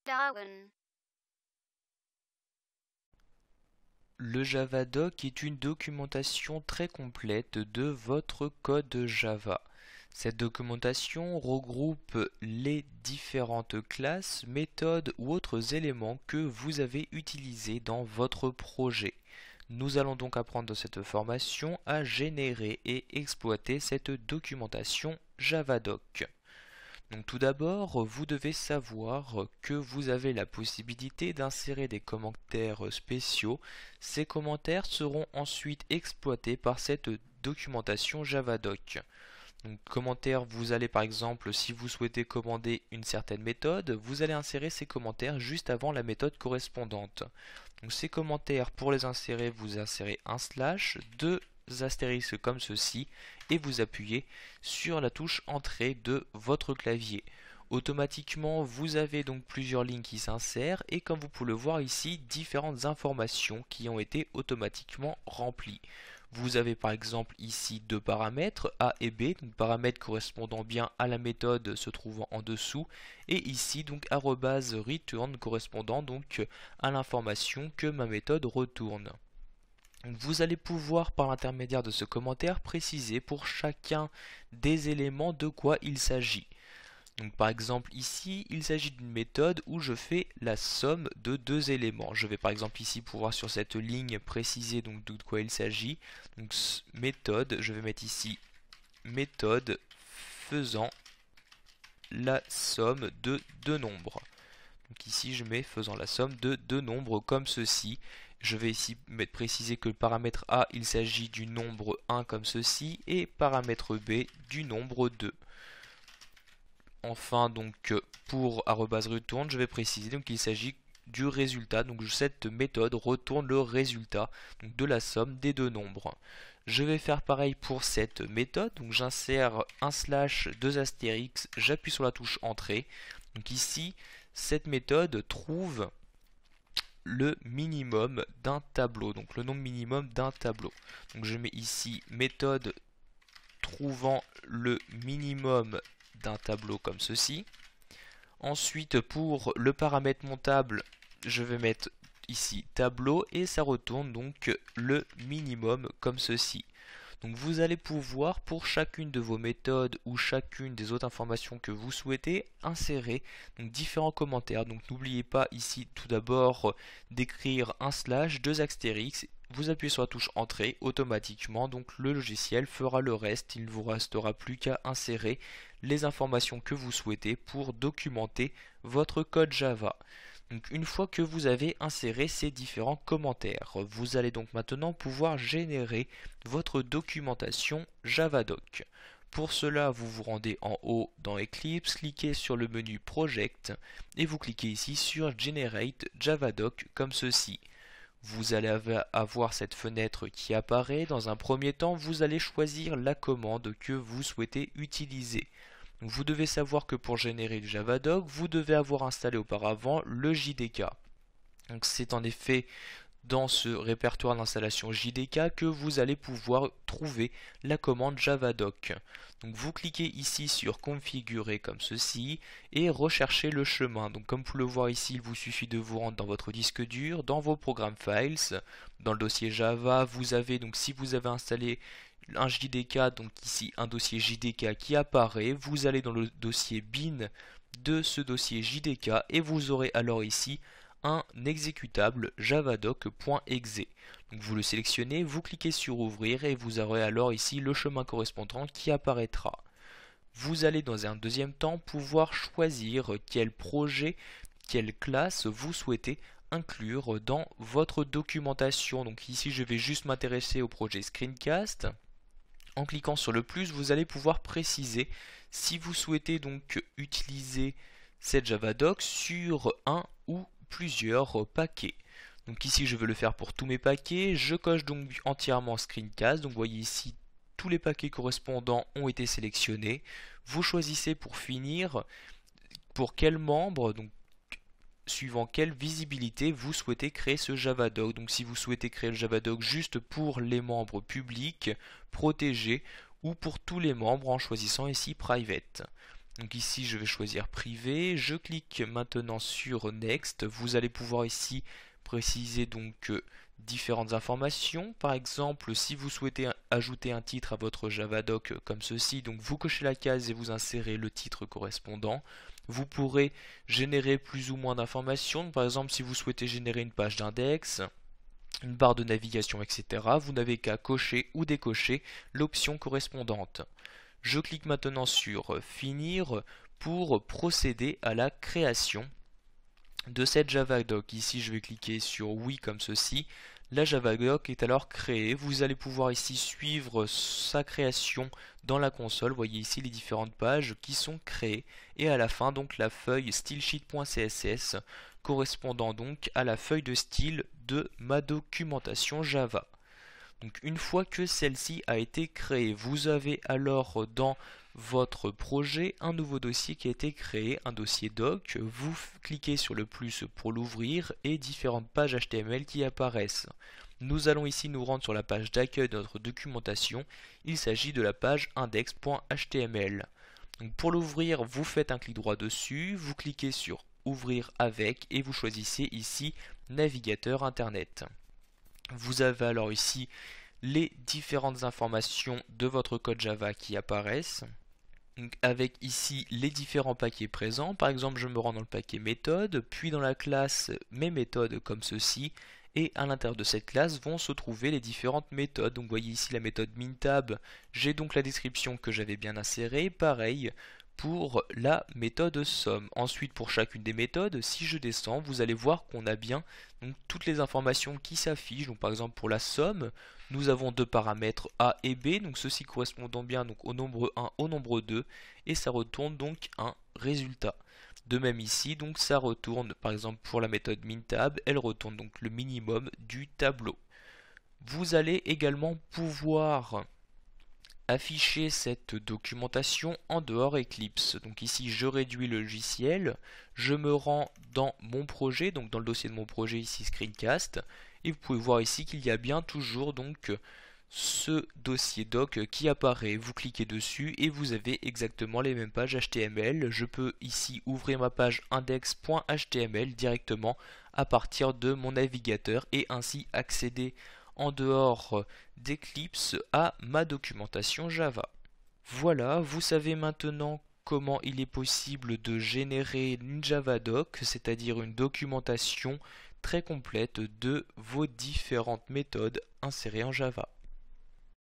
Darwin. Le Javadoc est une documentation très complète de votre code Java. Cette documentation regroupe les différentes classes, méthodes ou autres éléments que vous avez utilisés dans votre projet. Nous allons donc apprendre dans cette formation à générer et exploiter cette documentation Javadoc. Donc tout d'abord, vous devez savoir que vous avez la possibilité d'insérer des commentaires spéciaux. Ces commentaires seront ensuite exploités par cette documentation Javadoc. Donc commentaires, vous allez par exemple, si vous souhaitez commander une certaine méthode, vous allez insérer ces commentaires juste avant la méthode correspondante. Donc ces commentaires, pour les insérer, vous insérez un slash, deux astérisques comme ceci, et vous appuyez sur la touche entrée de votre clavier. Automatiquement, vous avez donc plusieurs lignes qui s'insèrent et comme vous pouvez le voir ici, différentes informations qui ont été automatiquement remplies. Vous avez par exemple ici deux paramètres A et B, donc paramètres correspondant bien à la méthode se trouvant en dessous, et ici donc @return correspondant donc à l'information que ma méthode retourne. Vous allez pouvoir par l'intermédiaire de ce commentaire préciser pour chacun des éléments de quoi il s'agit. Donc par exemple ici, il s'agit d'une méthode où je fais la somme de deux éléments. Je vais par exemple ici pouvoir sur cette ligne préciser donc de quoi il s'agit. Donc méthode, je vais mettre ici méthode faisant la somme de deux nombres. Donc ici je mets faisant la somme de deux nombres comme ceci. Je vais ici préciser que le paramètre A il s'agit du nombre 1 comme ceci et paramètre B du nombre 2. Enfin donc pour @return je vais préciser donc qu'il s'agit du résultat, donc cette méthode retourne le résultat donc de la somme des deux nombres. Je vais faire pareil pour cette méthode, donc j'insère un slash, deux astérix, j'appuie sur la touche entrée. Donc ici cette méthode trouve le minimum d'un tableau, donc le nombre minimum d'un tableau. Donc je mets ici méthode trouvant le minimum d'un tableau comme ceci. Ensuite pour le paramètre montable, je vais mettre ici tableau et ça retourne donc le minimum comme ceci. Donc vous allez pouvoir pour chacune de vos méthodes ou chacune des autres informations que vous souhaitez insérer donc différents commentaires. Donc n'oubliez pas ici tout d'abord d'écrire un slash, deux astérix, vous appuyez sur la touche entrée, automatiquement donc le logiciel fera le reste, il ne vous restera plus qu'à insérer les informations que vous souhaitez pour documenter votre code Java. Donc une fois que vous avez inséré ces différents commentaires, vous allez donc maintenant pouvoir générer votre documentation Javadoc. Pour cela, vous vous rendez en haut dans Eclipse, cliquez sur le menu Project et vous cliquez ici sur Generate Javadoc comme ceci. Vous allez avoir cette fenêtre qui apparaît. Dans un premier temps, vous allez choisir la commande que vous souhaitez utiliser. Vous devez savoir que pour générer le Javadoc, vous devez avoir installé auparavant le JDK. Donc c'est en effet dans ce répertoire d'installation JDK que vous allez pouvoir trouver la commande Javadoc. Donc vous cliquez ici sur configurer comme ceci et recherchez le chemin. Donc comme vous pouvez le voir ici, il vous suffit de vous rendre dans votre disque dur, dans vos programmes files, dans le dossier Java, vous avez donc si vous avez installé un JDK, donc ici un dossier JDK qui apparaît, vous allez dans le dossier bin de ce dossier JDK et vous aurez alors ici un exécutable javadoc.exe. Donc vous le sélectionnez, vous cliquez sur ouvrir et vous aurez alors ici le chemin correspondant qui apparaîtra. Vous allez dans un deuxième temps pouvoir choisir quel projet, quelle classe vous souhaitez inclure dans votre documentation. Donc ici je vais juste m'intéresser au projet Screencast. En cliquant sur le plus, vous allez pouvoir préciser si vous souhaitez donc utiliser cette Javadoc sur un ou plusieurs paquets. Donc ici je veux le faire pour tous mes paquets, je coche donc entièrement Screencast, donc vous voyez ici tous les paquets correspondants ont été sélectionnés. Vous choisissez pour finir pour quel membre, donc suivant quelle visibilité vous souhaitez créer ce Javadoc. Donc si vous souhaitez créer le Javadoc juste pour les membres publics, protégés, ou pour tous les membres en choisissant ici Private. Donc ici je vais choisir privé, je clique maintenant sur Next. Vous allez pouvoir ici préciser donc différentes informations. Par exemple, si vous souhaitez ajouter un titre à votre Javadoc comme ceci, donc vous cochez la case et vous insérez le titre correspondant. Vous pourrez générer plus ou moins d'informations. Par exemple, si vous souhaitez générer une page d'index, une barre de navigation, etc., vous n'avez qu'à cocher ou décocher l'option correspondante. Je clique maintenant sur Finir pour procéder à la création de cette Javadoc. Ici, je vais cliquer sur Oui comme ceci. La Javadoc est alors créée. Vous allez pouvoir ici suivre sa création dans la console. Vous voyez ici les différentes pages qui sont créées. Et à la fin, donc la feuille stylesheet.css correspondant donc à la feuille de style de ma documentation Java. Donc une fois que celle-ci a été créée, vous avez alors dans votre projet un nouveau dossier qui a été créé, un dossier doc. Vous cliquez sur le plus pour l'ouvrir et différentes pages HTML qui apparaissent. Nous allons ici nous rendre sur la page d'accueil de notre documentation. Il s'agit de la page index.html. Donc pour l'ouvrir, vous faites un clic droit dessus, vous cliquez sur Ouvrir avec et vous choisissez ici Navigateur Internet. Vous avez alors ici les différentes informations de votre code Java qui apparaissent. Donc avec ici les différents paquets présents. Par exemple, je me rends dans le paquet méthode, puis dans la classe mes méthodes comme ceci. Et à l'intérieur de cette classe vont se trouver les différentes méthodes. Donc vous voyez ici la méthode mintab. J'ai donc la description que j'avais bien insérée. Pareil pour la méthode somme. Ensuite, pour chacune des méthodes, si je descends, vous allez voir qu'on a bien donc, toutes les informations qui s'affichent. Donc par exemple pour la somme, nous avons deux paramètres A et B, donc ceci correspondant bien donc, au nombre 1, au nombre 2, et ça retourne donc un résultat. De même ici, donc ça retourne, par exemple pour la méthode mintab, elle retourne donc le minimum du tableau. Vous allez également pouvoir afficher cette documentation en dehors Eclipse. Donc ici je réduis le logiciel, je me rends dans mon projet, donc dans le dossier de mon projet ici Screencast, et vous pouvez voir ici qu'il y a bien toujours donc ce dossier doc qui apparaît. Vous cliquez dessus et vous avez exactement les mêmes pages HTML. Je peux ici ouvrir ma page index.html directement à partir de mon navigateur et ainsi accéder en dehors d'Eclipse à ma documentation Java. Voilà, vous savez maintenant comment il est possible de générer une Javadoc, c'est-à-dire une documentation très complète de vos différentes méthodes insérées en Java.